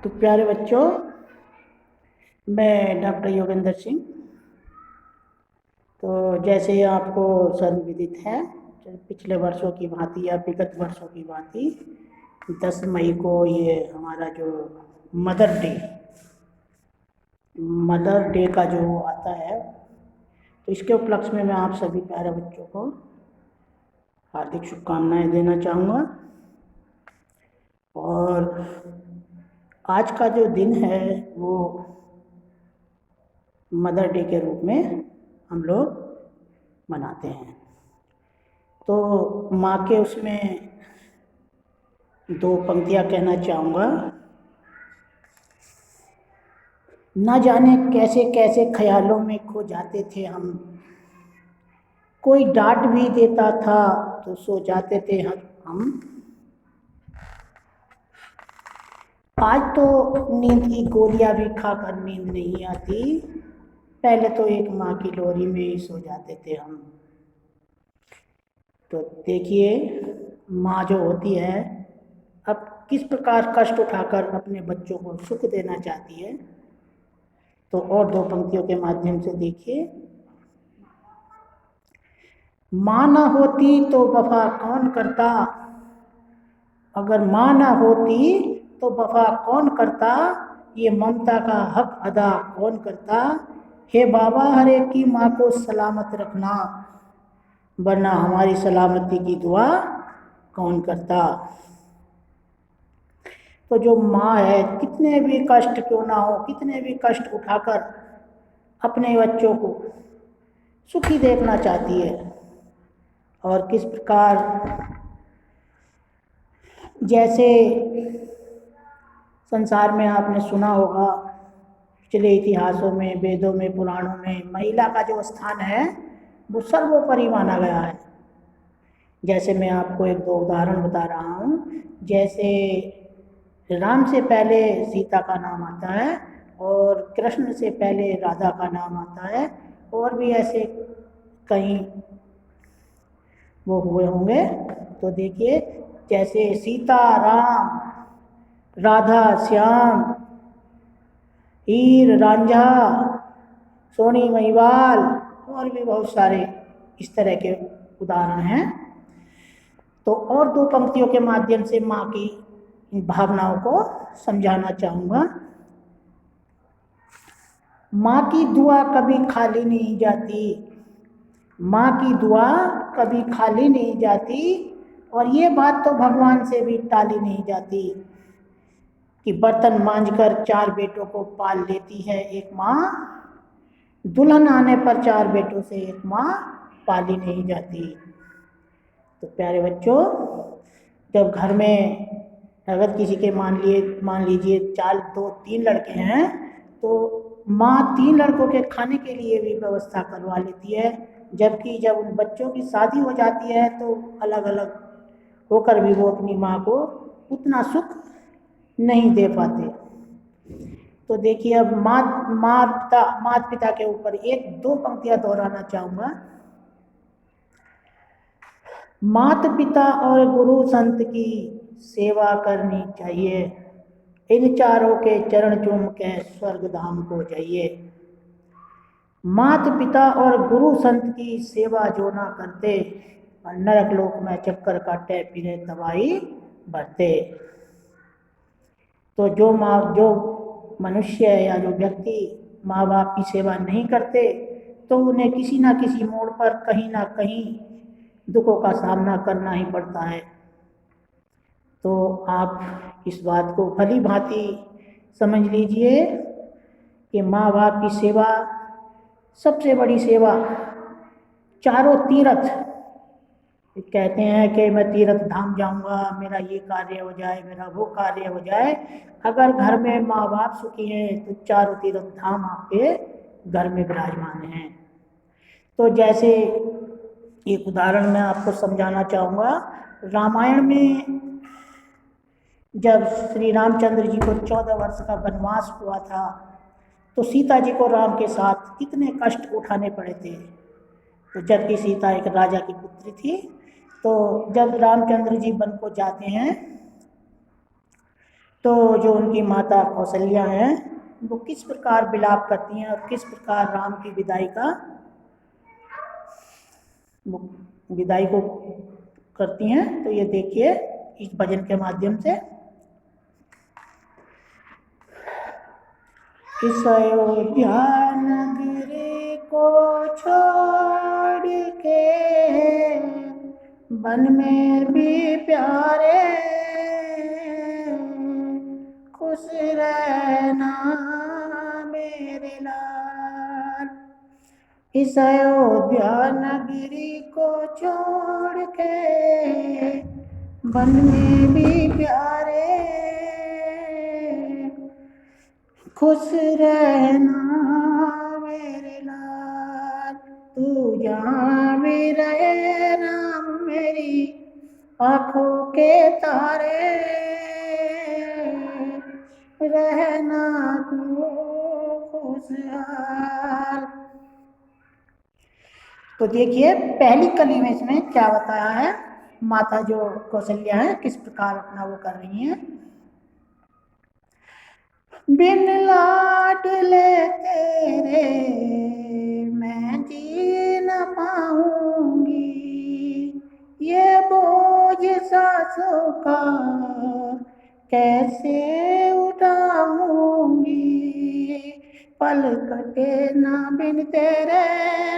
तो प्यारे बच्चों, मैं डॉक्टर योगेंद्र सिंह। तो जैसे आपको सर्वविदित है, पिछले वर्षों की भांति या विगत वर्षों की भांति 10 मई को ये हमारा जो मदर डे का जो आता है, तो इसके उपलक्ष्य में मैं आप सभी प्यारे बच्चों को हार्दिक शुभकामनाएं देना चाहूँगा। और आज का जो दिन है वो मदर डे के रूप में हम लोग मनाते हैं। तो माँ के उसमें 2 पंक्तियाँ कहना चाहूँगा। न जाने कैसे कैसे ख्यालों में खो जाते थे हम, कोई डांट भी देता था तो सो जाते थे हम। आज तो नींद की गोलियां भी खाकर नींद नहीं आती, पहले तो एक माँ की लोरी में ही सो जाते थे हम। तो देखिए, माँ जो होती है अब किस प्रकार कष्ट उठाकर अपने बच्चों को सुख देना चाहती है। तो और 2 पंक्तियों के माध्यम से देखिए। माँ ना होती तो वफा कौन करता, अगर माँ ना होती तो वफा कौन करता, ये ममता का हक अदा कौन करता। हे बाबा, हर एक की माँ को सलामत रखना, वरना हमारी सलामती की दुआ कौन करता। तो जो माँ है, कितने भी कष्ट क्यों ना हो, कितने भी कष्ट उठाकर अपने बच्चों को सुखी देखना चाहती है। और किस प्रकार, जैसे संसार में आपने सुना होगा, पिछले इतिहासों में, वेदों में, पुराणों में महिला का जो स्थान है वो सर्वोपरि माना गया है। जैसे मैं आपको 1-2 उदाहरण बता रहा हूँ। जैसे राम से पहले सीता का नाम आता है और कृष्ण से पहले राधा का नाम आता है, और भी ऐसे कहीं वो हुए होंगे। तो देखिए, जैसे सीता राम, राधा श्याम, हीर रांझा, सोनी महिवाल, और भी बहुत सारे इस तरह के उदाहरण हैं। तो और 2 पंक्तियों के माध्यम से माँ की इन भावनाओं को समझाना चाहूँगा। माँ की दुआ कभी खाली नहीं जाती, माँ की दुआ कभी खाली नहीं जाती, और ये बात तो भगवान से भी टाली नहीं जाती कि बर्तन मांजकर 4 बेटों को पाल लेती है एक माँ, दुल्हन आने पर 4 बेटों से एक माँ पाली नहीं जाती। तो प्यारे बच्चों, जब घर में अगर किसी के मान लीजिए 2-3 लड़के हैं, तो माँ 3 लड़कों के खाने के लिए भी व्यवस्था करवा लेती है, जबकि जब उन बच्चों की शादी हो जाती है तो अलग अलग होकर भी वो अपनी माँ को उतना सुख नहीं दे पाते। तो देखिए, अब माता पिता के ऊपर 1-2 पंक्तियाँ दोहराना चाहूँगा। माता पिता और गुरु संत की सेवा करनी चाहिए, इन चारों के चरण चूम के स्वर्ग धाम को जाइए। माता पिता और गुरु संत की सेवा जो ना करते, नरक लोक में चक्कर काटे फिरे तबाही बढ़ते। तो जो मनुष्य या जो व्यक्ति माँ बाप की सेवा नहीं करते, तो उन्हें किसी ना किसी मोड़ पर कहीं ना कहीं दुखों का सामना करना ही पड़ता है। तो आप इस बात को भली भांति समझ लीजिए कि माँ बाप की सेवा सबसे बड़ी सेवा। चारों तीर्थ, कहते हैं कि मैं तीर्थ धाम जाऊंगा, मेरा ये कार्य हो जाए, मेरा वो कार्य हो जाए। अगर घर में माँ बाप सुखी हैं तो चारों तीर्थ धाम आपके घर में विराजमान हैं। तो जैसे एक उदाहरण मैं आपको समझाना चाहूँगा। रामायण में जब श्री रामचंद्र जी को 14 वर्ष का वनवास हुआ था, तो सीता जी को राम के साथ कितने कष्ट उठाने पड़े थे। तो जबकि सीता एक राजा की पुत्री थी, तो जब रामचंद्र जी वन को जाते हैं तो जो उनकी माता कौशल्या हैं वो किस प्रकार विलाप करती हैं और किस प्रकार राम की विदाई को करती हैं, तो ये देखिए इस भजन के माध्यम से। इस अयोध्या नगरी को छोड़ के वन में भी प्यारे खुश रहना मेरे लाल। इस अयोध्या नगरी को छोड़ के वन में भी प्यारे खुश रहना मेरे लाल। तू जहाँ भी रहे राम मेरी आँखों के तारे रहना तू खुशहाल। तो देखिए पहली कली में इसमें क्या बताया है, माता जो कौशल्या है किस प्रकार अपना वो कर रही हैं। बिन लाडले तेरे मैं जी न पाऊंगी, ये बोझ सासों का कैसे उठाऊंगी। पल कटे ना बिन तेरे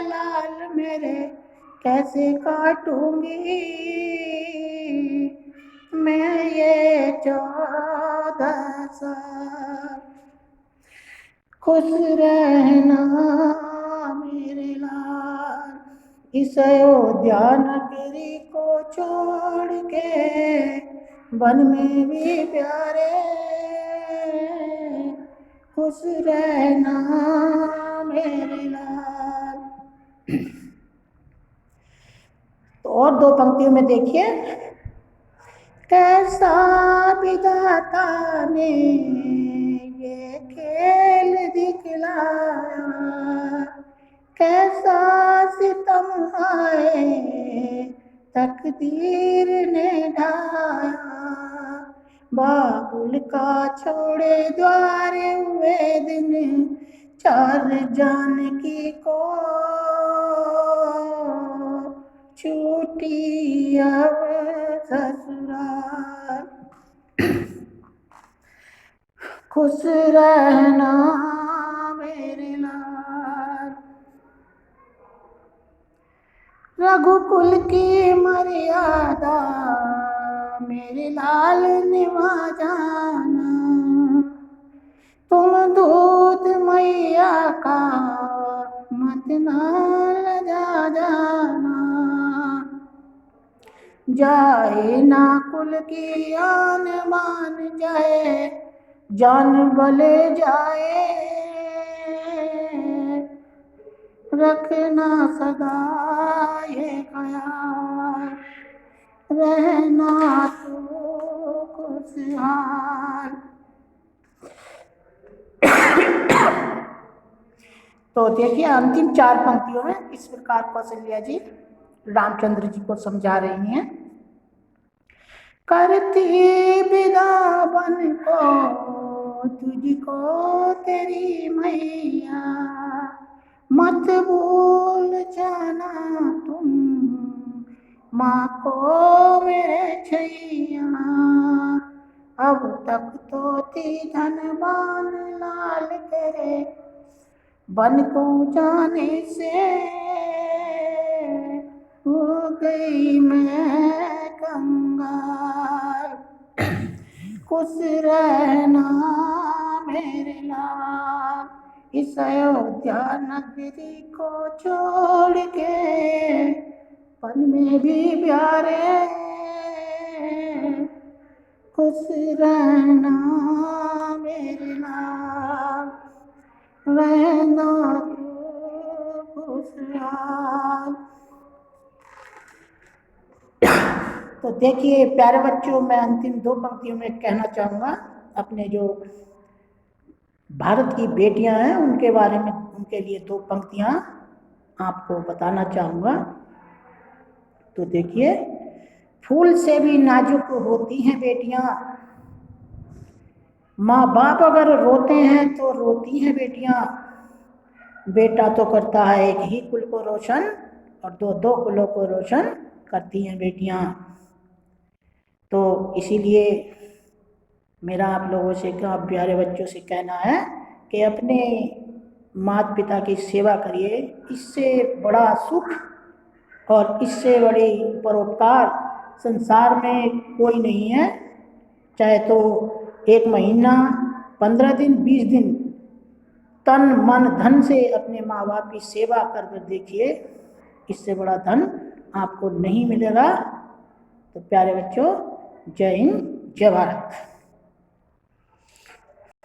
लाल मेरे कैसे काटूंगी मैं ये 14 साल। खुश रहना मेरे लाल। इस अयोध्या नगरी को छोड़ के वन में भी प्यारे खुश रहना मेरे लाल। तो और दो पंक्तियों में देखिए, कैसा विधाता ने ये खेल दिखलाया, कैसा सितम आए तकदीर ने ढाया। बाबुल का छोड़े द्वार हुए दिन 4 जानकी को छूटी अब ससुराल। खुश रहना मेरे लाल। रघुकुल की मर्यादा मेरे लाल निभा जाना, तुम दूध मैया का मत ना लजा जाना। जाए ना कुल की आन मान जाए जान बले जाए, रखना सदा ये ख्याल रहना तू खुशहाल। तो देखिए अंतिम 4 पंक्तियों में इस प्रकार कौशल्या जी रामचंद्र जी को समझा रही हैं। करती विदा बन को तुझको तेरी मैया, मत भूल जाना तुम माँ को मेरे छैया। अब तक तो थी धनवान लाल तेरे बन को जाने से, हो गई मैं कंगाल। खुश रहना मेरे लाल। इस अयोध्या नगरी को छोड़ के पन में भी प्यारे खुश रहना मेरे लाल। रहना तू खुशहाल। तो देखिए प्यारे बच्चों, मैं अंतिम 2 पंक्तियों में कहना चाहूँगा अपने जो भारत की बेटियां हैं उनके बारे में, उनके लिए 2 पंक्तियां आपको बताना चाहूँगा। तो देखिए, फूल से भी नाजुक होती हैं बेटियां, माँ बाप अगर रोते हैं तो रोती हैं बेटियां, बेटा तो करता है एक ही कुल को रोशन और दो दो कुलों को रोशन करती हैं बेटियां। तो इसीलिए मेरा आप लोगों से क्या, प्यारे बच्चों से कहना है कि अपने माता पिता की सेवा करिए। इससे बड़ा सुख और इससे बड़ी परोपकार संसार में कोई नहीं है। चाहे तो 1 महीना, 15 दिन, 20 दिन तन मन धन से अपने माँ बाप की सेवा कर देखिए, इससे बड़ा धन आपको नहीं मिलेगा। तो प्यारे बच्चों, जय हिंद, जय भारत।